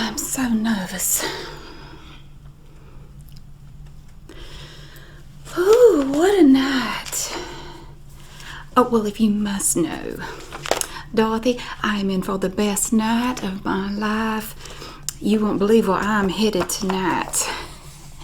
I'm so nervous. Ooh, what a night. Oh, well, if you must know, Dorothy, I am in for the best night of my life. You won't believe where I'm headed tonight.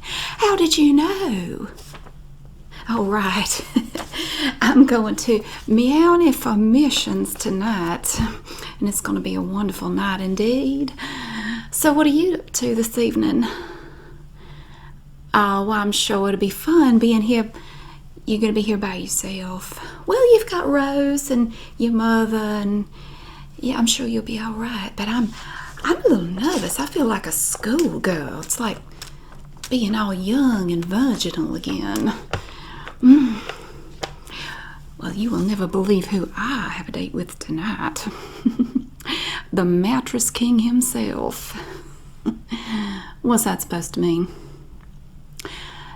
How did you know? Oh, right. I'm going to Meowny for Missions tonight, and it's going to be a wonderful night indeed. So what are you up to this evening? Oh, well, I'm sure it'll be fun being here. You're going to be here by yourself. Well, you've got Rose and your mother, and yeah, I'm sure you'll be all right. But I'm a little nervous. I feel like a schoolgirl. It's like being all young and virginal again. Well, you will never believe who I have a date with tonight. The Mattress King himself. What's that supposed to mean?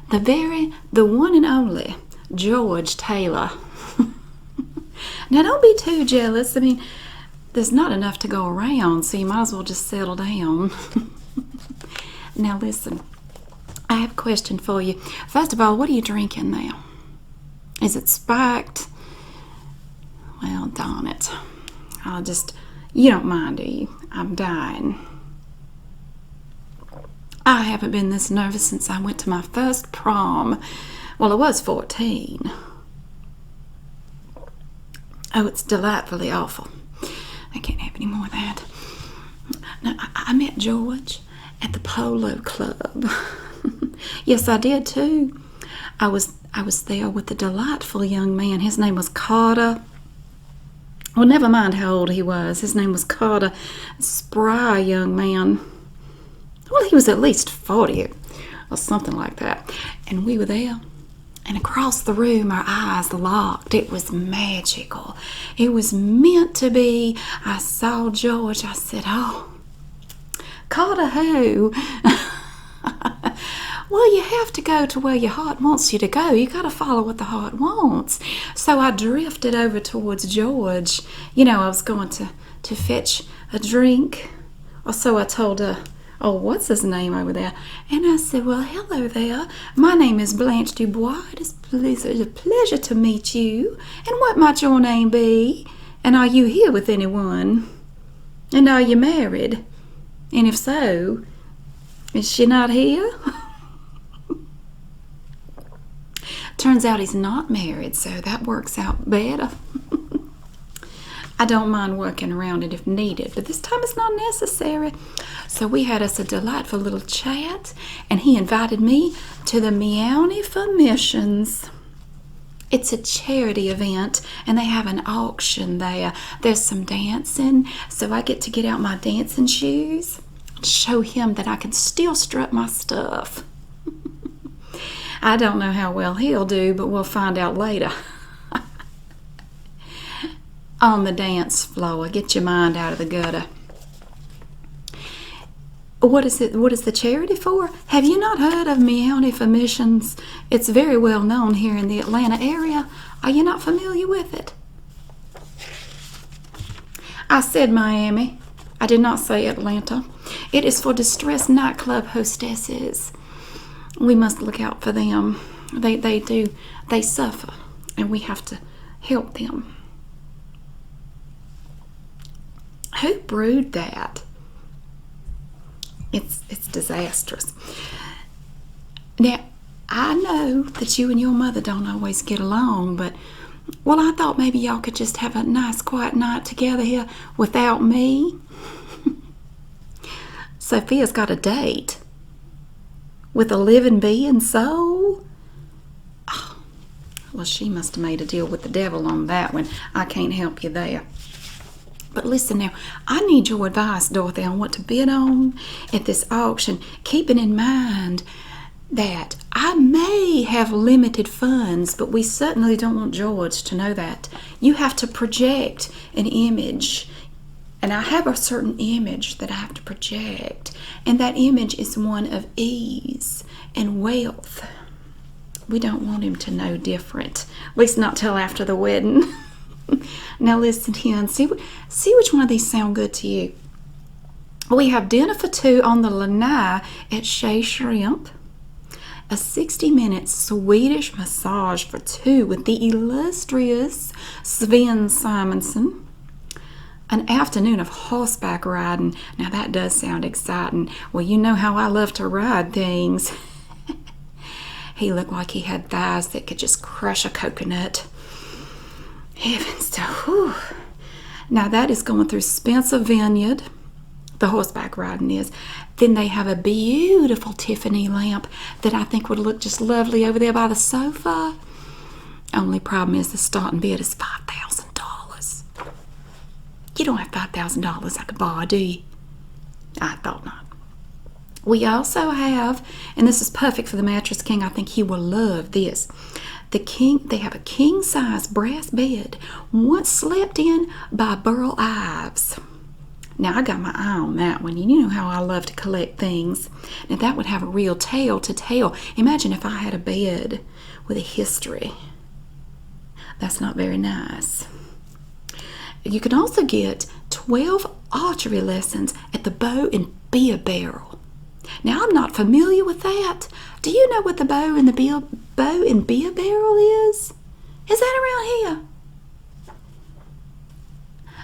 The one and only George Taylor. Now, don't be too jealous. I mean, there's not enough to go around, so you might as well just settle down. Now, listen, I have a question for you. First of all, what are you drinking now? Is it spiked? Well, darn it. You don't mind, do you? I'm dying. I haven't been this nervous since I went to my first prom. Well, I was 14. Oh, it's delightfully awful. I can't have any more of that. Now, I met George at the Polo Club. Yes, I did too. I was there with a delightful young man. His name was Carter. Well, never mind how old he was. His name was Carter. A spry young man. Well, he was at least 40 or something like that. And we were there. And across the room, our eyes locked. It was magical. It was meant to be. I saw George. I said, oh, Carter who? Well, you have to go to where your heart wants you to go. You got to follow what the heart wants. So I drifted over towards George. You know, I was going to fetch a drink. Or so I told her, oh, what's his name over there? And I said, well, hello there. My name is Blanche Dubois. It is a pleasure to meet you. And what might your name be? And are you here with anyone? And are you married? And if so, is she not here? Turns out he's not married, so that works out better. I don't mind working around it if needed, but this time it's not necessary. So we had us a delightful little chat, and he invited me to the Meowny for Missions. It's a charity event, and they have an auction there. There's some dancing, so I get to get out my dancing shoes and show him that I can still strut my stuff. I don't know how well he'll do, but we'll find out later. On the dance floor, get your mind out of the gutter. What is the charity for? Have you not heard of Meowny for Missions? It's very well known here in the Atlanta area. Are you not familiar with it? I said Miami. I did not say Atlanta. It is for distressed nightclub hostesses. We must look out for them. They suffer, and we have to help them. Who brewed that? It's disastrous. Now, I know that you and your mother don't always get along, but, well, I thought maybe y'all could just have a nice, quiet night together here without me. Sophia's got a date with a living being soul. Oh, well, she must have made a deal with the devil on that one. I can't help you there. But listen now, I need your advice, Dorothy, on what to bid on at this auction, keeping in mind that I may have limited funds, but we certainly don't want George to know that. You have to project an image, and I have a certain image that I have to project, and that image is one of ease and wealth. We don't want him to know different, at least not till after the wedding. Now listen here and see which one of these sound good to you. We have dinner for two on the lanai at Chez Shrimp. A 60-minute Swedish massage for two with the illustrious Sven Simonson. An afternoon of horseback riding. Now that does sound exciting. Well, you know how I love to ride things. He looked like he had thighs that could just crush a coconut. Heavens to, whew. Now that is going through Spencer Vineyard. The horseback riding is. Then they have a beautiful Tiffany lamp that I think would look just lovely over there by the sofa. Only problem is the starting bid is $5,000. You don't have $5,000 I could borrow, do you? I thought not. We also have, and this is perfect for the Mattress King, I think he will love this. They have a king-size brass bed, once slept in by Burl Ives. Now, I got my eye on that one. You know how I love to collect things. Now, that would have a real tale to tell. Imagine if I had a bed with a history. That's not very nice. You can also get 12 archery lessons at the Bow and Beer Barrel. Now, I'm not familiar with that. Do you know what the Bow and Beer Barrel is? Is that around here?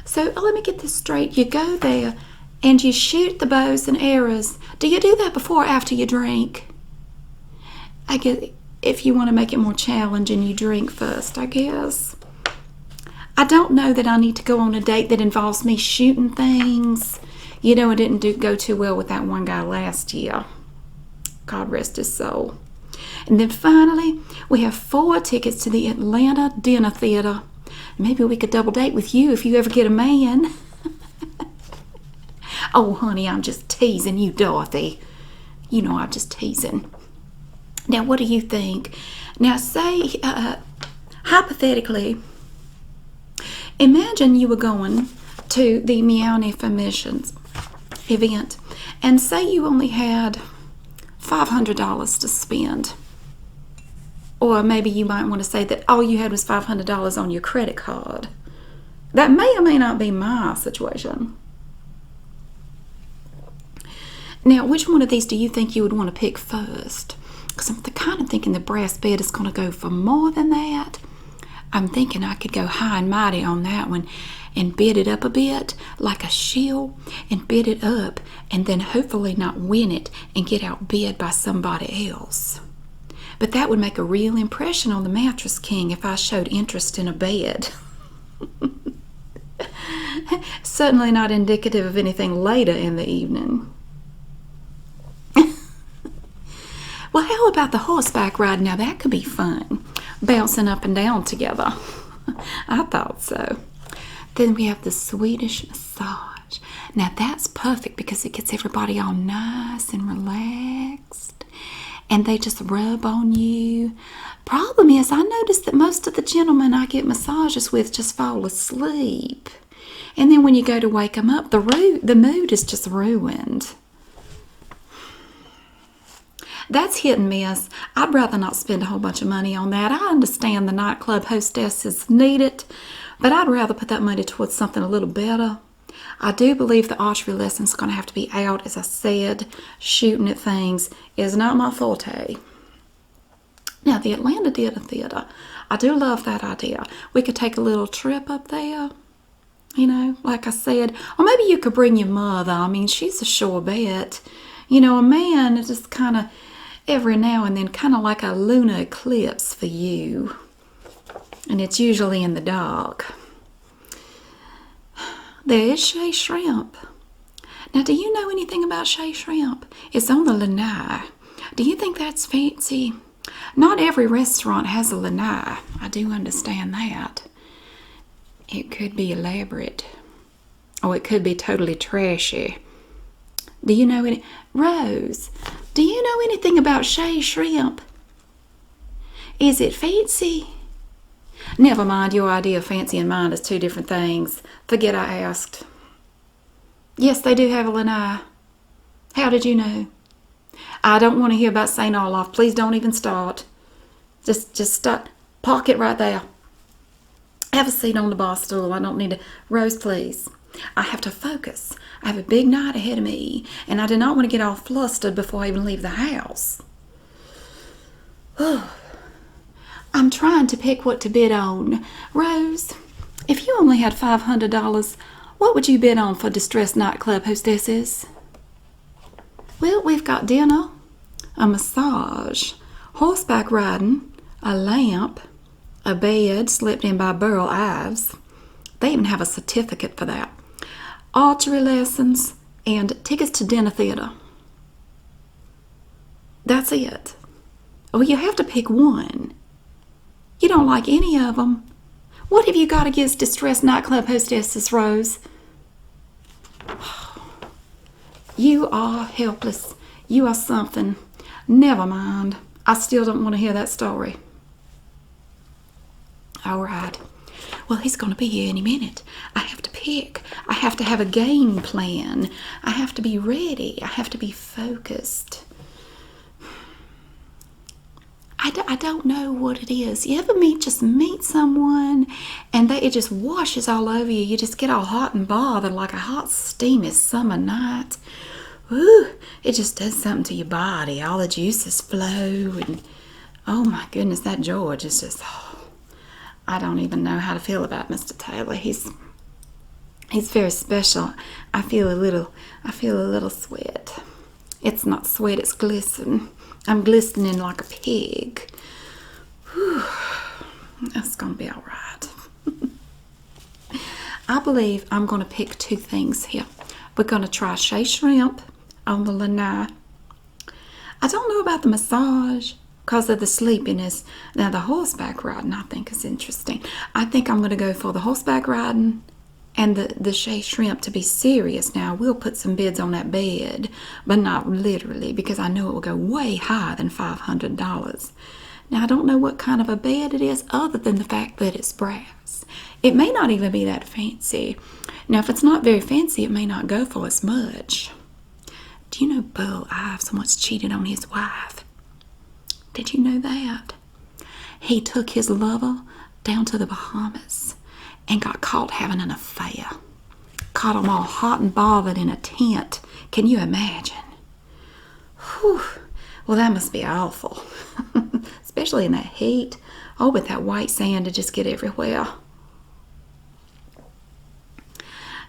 So let me get this straight. You go there and you shoot the bows and arrows. Do you do that before or after you drink? I guess if you want to make it more challenging, you drink first, I guess. I don't know that I need to go on a date that involves me shooting things. You know, it didn't go too well with that one guy last year. God rest his soul. And then finally, we have 4 tickets to the Atlanta Dinner Theater. Maybe we could double date with you if you ever get a man. Oh, honey, I'm just teasing you, Dorothy. You know I'm just teasing. Now, what do you think? Now, say, hypothetically, imagine you were going to the Meow Missions event, and say you only had $500 to spend. Or maybe you might want to say that all you had was $500 on your credit card. That may or may not be my situation. Now, which one of these do you think you would want to pick first? Because I'm kind of thinking the brass bed is going to go for more than that. I'm thinking I could go high and mighty on that one and bid it up a bit, like a shield, and bid it up, and then hopefully not win it and get outbid by somebody else. But that would make a real impression on the Mattress King if I showed interest in a bed. Certainly not indicative of anything later in the evening. Well, how about the horseback ride? Now that could be fun. Bouncing up and down together. I thought so. Then we have the Swedish massage. Now that's perfect because it gets everybody all nice and relaxed. And they just rub on you. Problem is, I noticed that most of the gentlemen I get massages with just fall asleep. And then when you go to wake them up, the mood is just ruined. That's hit and miss. I'd rather not spend a whole bunch of money on that. I understand the nightclub hostesses need it, but I'd rather put that money towards something a little better. I do believe the archery lesson's going to have to be out. As I said, shooting at things is not my forte. Now, the Atlanta Dinner Theater, I do love that idea. We could take a little trip up there, you know, like I said. Or maybe you could bring your mother. I mean, she's a sure bet. You know, a man is just kind of every now and then, kind of like a lunar eclipse for you. And it's usually in the dark. There is Chez Shrimp. Now, do you know anything about Chez Shrimp? It's on the lanai. Do you think that's fancy? Not every restaurant has a lanai. I do understand that. It could be elaborate. Or it could be totally trashy. Do you know any... Rose, do you know anything about Chez Shrimp? Is it fancy? Never mind, your idea of fancy and mine is 2 different things. Forget I asked. Yes, they do have a lanai. How did you know? I don't want to hear about St. Olaf. Please don't even start. Just start. Park it right there. Have a seat on the bar stool. I don't need to... Rose, please. I have to focus. I have a big night ahead of me, and I do not want to get all flustered before I even leave the house. I'm trying to pick what to bid on. Rose, if you only had $500, what would you bid on for distressed nightclub hostesses? Well, we've got dinner, a massage, horseback riding, a lamp, a bed slept in by Burl Ives. They even have a certificate for that. Archery lessons, and tickets to dinner theater. That's it. Oh, you have to pick one. You don't like any of them. What have you got against distressed nightclub hostesses, Rose? You are helpless. You are something. Never mind. I still don't want to hear that story. All right. Well, he's going to be here any minute. I have to pick. I have to have a game plan. I have to be ready. I have to be focused. I don't know what it is. You ever just meet someone and it just washes all over you. You just get all hot and bothered like a hot, steamy summer night. Ooh, it just does something to your body. All the juices flow and oh my goodness, that George is just, I don't even know how to feel about Mr. Taylor. He's very special. I feel a little sweat. It's not sweat, it's glisten. I'm glistening like a pig. Whew. That's gonna be all right. I believe I'm gonna pick two things here. We're gonna try Shea Shrimp on the lanai. I don't know about the massage because of the sleepiness. Now the horseback riding I think is interesting. I think I'm gonna go for the horseback riding and the Shea Shrimp to be serious. Now, we'll put some bids on that bed, but not literally, because I know it will go way higher than $500. Now, I don't know what kind of a bed it is, other than the fact that it's brass. It may not even be that fancy. Now, if it's not very fancy, it may not go for as much. Do you know Burl Ives once cheated on his wife? Did you know that? He took his lover down to the Bahamas and got caught having an affair. Caught them all hot and bothered in a tent. Can you imagine? Whew. Well, that must be awful. Especially in that heat. Oh, but that white sand to just get everywhere.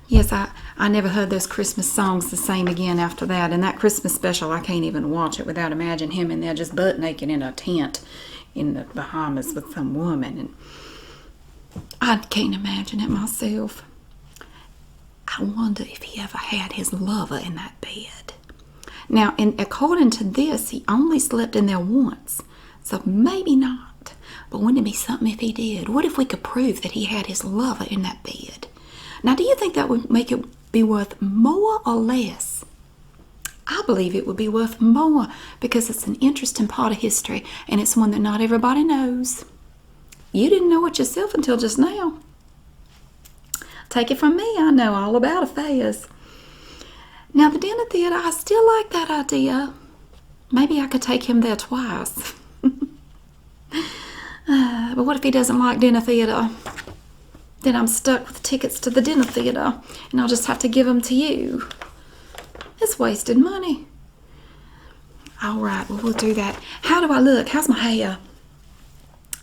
Yes, I never heard those Christmas songs the same again after that. And that Christmas special, I can't even watch it without imagining him in there just butt naked in a tent in the Bahamas with some woman. And I can't imagine it myself. I wonder if he ever had his lover in that bed. Now, according to this, he only slept in there once. So maybe not. But wouldn't it be something if he did? What if we could prove that he had his lover in that bed? Now, do you think that would make it be worth more or less? I believe it would be worth more because it's an interesting part of history and it's one that not everybody knows. You didn't know it yourself until just now. Take it from me, I know all about affairs. Now, the dinner theater, I still like that idea. Maybe I could take him there twice. But what if he doesn't like dinner theater? Then I'm stuck with tickets to the dinner theater, and I'll just have to give them to you. It's wasted money. All right, well, we'll do that. How do I look? How's my hair?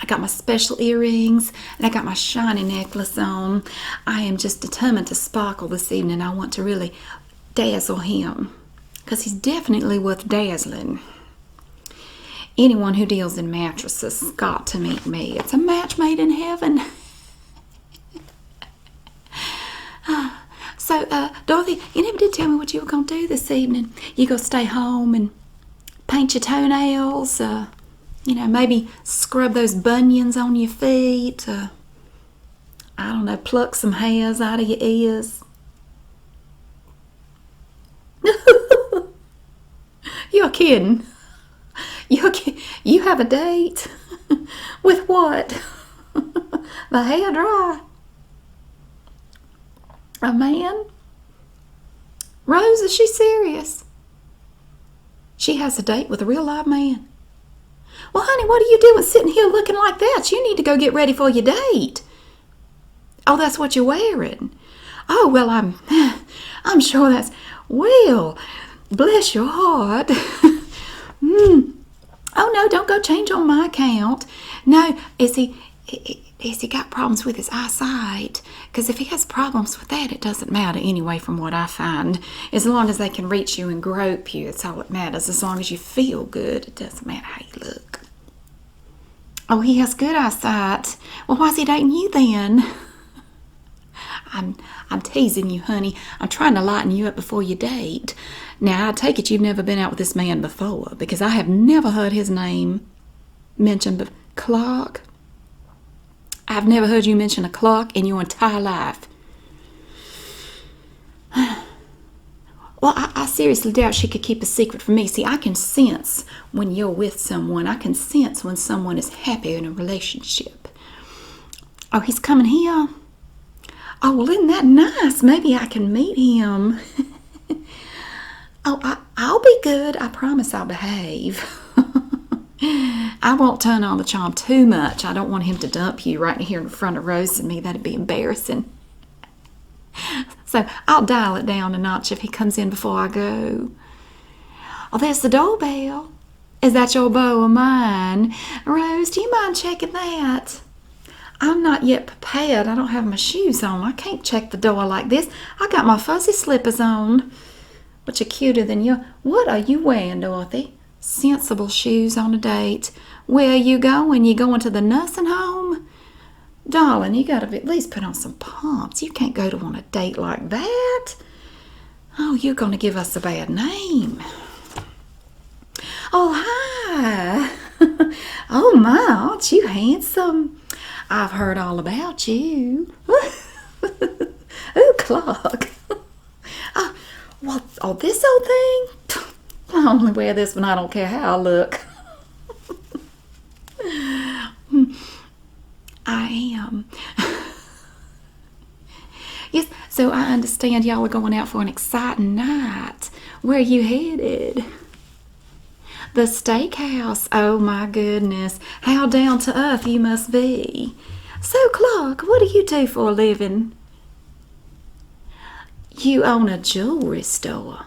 I got my special earrings, and I got my shiny necklace on. I am just determined to sparkle this evening. I want to really dazzle him, because he's definitely worth dazzling. Anyone who deals in mattresses has got to meet me. It's a match made in heaven. So, Dorothy, you never did tell me what you were going to do this evening. You go stay home and paint your toenails, maybe scrub those bunions on your feet. I don't know, pluck some hairs out of your ears. You're kidding. You have a date? With what? The hair dry? A man? Rose, is she serious? She has a date with a real live man. Well, honey, what are you doing sitting here looking like that? You need to go get ready for your date. Oh, that's what you're wearing. Oh, well, I'm sure that's, well, bless your heart. Oh, no, don't go change on my account. No, is he got problems with his eyesight? Because if he has problems with that, it doesn't matter anyway, from what I find. As long as they can reach you and grope you, it's all that matters. As long as you feel good, it doesn't matter how you look. Oh, he has good eyesight. Well, why's he dating you then? I'm teasing you, honey. I'm trying to lighten you up before you date. Now, I take it you've never been out with this man before, because I have never heard his name mentioned. But Clark? I've never heard you mention a Clark in your entire life. Well, I seriously doubt she could keep a secret from me. See, I can sense when you're with someone. I can sense when someone is happy in a relationship. Oh, he's coming here? Oh, well, isn't that nice? Maybe I can meet him. Oh, I'll be good. I promise I'll behave. I won't turn on the charm too much. I don't want him to dump you right here in front of Rose and me. That'd be embarrassing. So I'll dial it down a notch if he comes in before I go. Oh, there's the doorbell. Is that your beau or mine? Rose, do you mind checking that? I'm not yet prepared. I don't have my shoes on. I can't check the door like this. I got my fuzzy slippers on. But you're cuter than you. What are you wearing, Dorothy? Sensible shoes on a date. Where are you going? You going to the nursing home? Darling, you got to at least put on some pumps. You can't go to on a date like that. Oh, you're going to give us a bad name. Oh, hi. Oh, my, aren't you handsome? I've heard all about you. Oh, Clark. Oh, this old thing? I only wear this when I don't care how I look. I am. Yes, so I understand y'all are going out for an exciting night. Where are you headed? The steakhouse. Oh my goodness. How down to earth you must be. So, Clark, what do you do for a living? You own a jewelry store.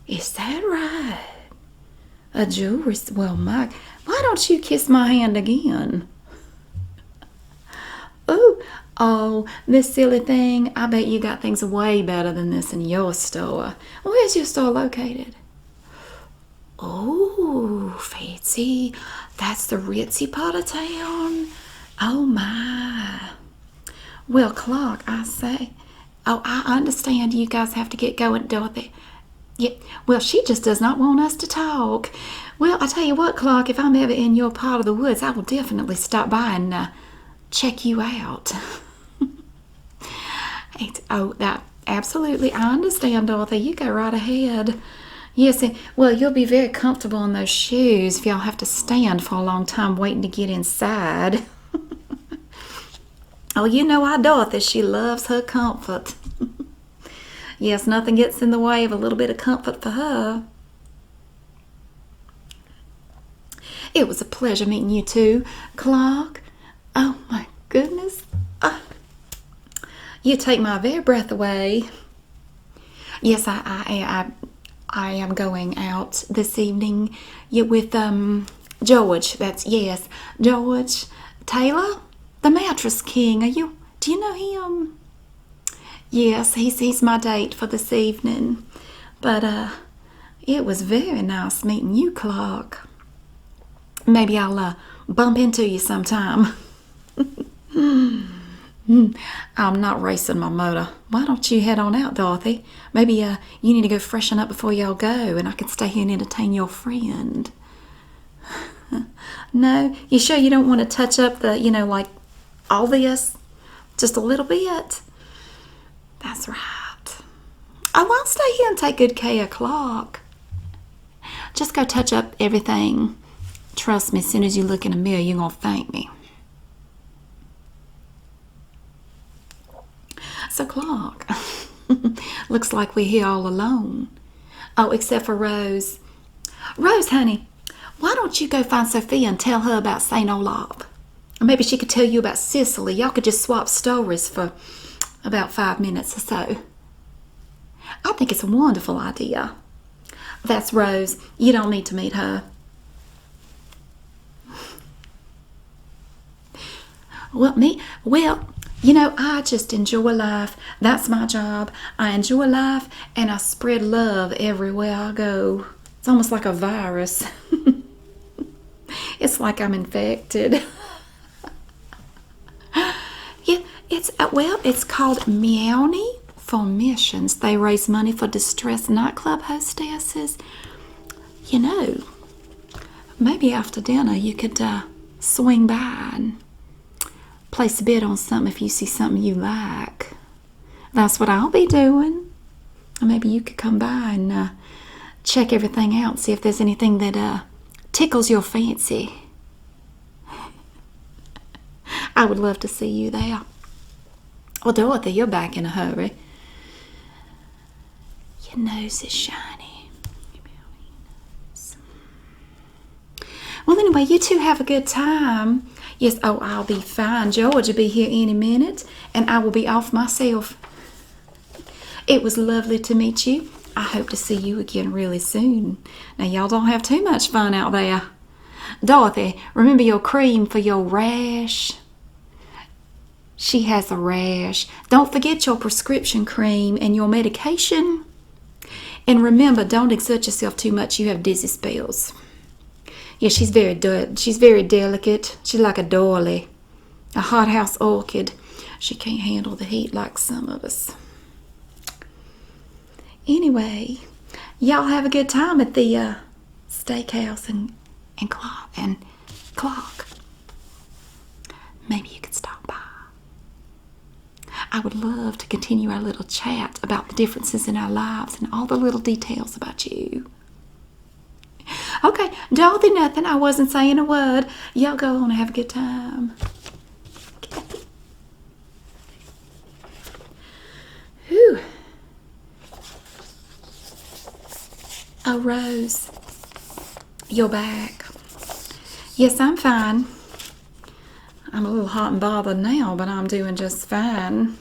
Is that right? A jewelry store? Well, Mike, why don't you kiss my hand again? Oh, this silly thing. I bet you got things way better than this in your store. Where's your store located? Oh, fancy. That's the ritzy part of town. Oh, my. Well, Clark, I say. Oh, I understand you guys have to get going, Dorothy. Yeah, well, she just does not want us to talk. Well, I tell you what, Clark, if I'm ever in your part of the woods, I will definitely stop by and check you out. That absolutely, I understand, Dorothy. You go right ahead. Yes, well, you'll be very comfortable in those shoes if y'all have to stand for a long time waiting to get inside. Oh, you know our Dorothy, she loves her comfort. Yes, nothing gets in the way of a little bit of comfort for her. It was a pleasure meeting you too, Clark. Oh, my goodness. You take my very breath away. Yes, I am going out this evening with George. That's yes, George Taylor, the mattress king. Do you know him? Yes, he's my date for this evening. But it was very nice meeting you, Clark. Maybe I'll bump into you sometime. I'm not racing my motor. Why don't you head on out, Dorothy? Maybe you need to go freshen up before y'all go, and I can stay here and entertain your friend. No? You sure you don't want to touch up the, like all this? Just a little bit? That's right. I'll stay here and take good care of Clark. Just go touch up everything. Trust me, as soon as you look in the mirror, you're going to thank me. So, Clark, looks like we're here all alone. Oh, except for Rose. Rose, honey, why don't you go find Sophia and tell her about St. Olaf? Or maybe she could tell you about Sicily. Y'all could just swap stories for about 5 minutes or so. I think it's a wonderful idea. That's Rose. You don't need to meet her. Well, I just enjoy life. That's my job. I enjoy life and I spread love everywhere I go. It's almost like a virus. It's like I'm infected. Yeah, it's called Meowny for Missions. They raise money for distressed nightclub hostesses. Maybe after dinner you could swing by and place a bid on something if you see something you like. That's what I'll be doing. Or maybe you could come by and check everything out, see if there's anything that tickles your fancy. I would love to see you there. Well, Dorothy, you're back in a hurry. Your nose is shiny. Well, anyway, you two have a good time. Yes, I'll be fine. George will be here any minute, and I will be off myself. It was lovely to meet you. I hope to see you again really soon. Now, y'all don't have too much fun out there. Dorothy, remember your cream for your rash? She has a rash. Don't forget your prescription cream and your medication. And remember, don't exert yourself too much. You have dizzy spells. Yeah, she's very delicate. She's like a doily, a hothouse orchid. She can't handle the heat like some of us. Anyway, y'all have a good time at the steakhouse and clock. Maybe you could stop by. I would love to continue our little chat about the differences in our lives and all the little details about you. Okay, Dorothy, nothing. I wasn't saying a word. Y'all go on and have a good time. Okay. Whew. Oh, Rose, you're back. Yes, I'm fine. I'm a little hot and bothered now, but I'm doing just fine.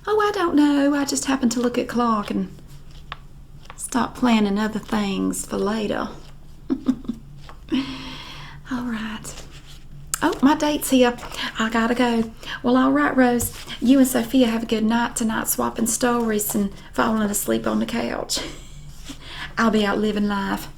Oh, I don't know. I just happened to look at clock and stop planning other things for later. All right. Oh, my date's here. I gotta go. Well, all right, Rose. You and Sophia have a good night tonight, swapping stories and falling asleep on the couch. I'll be out living life.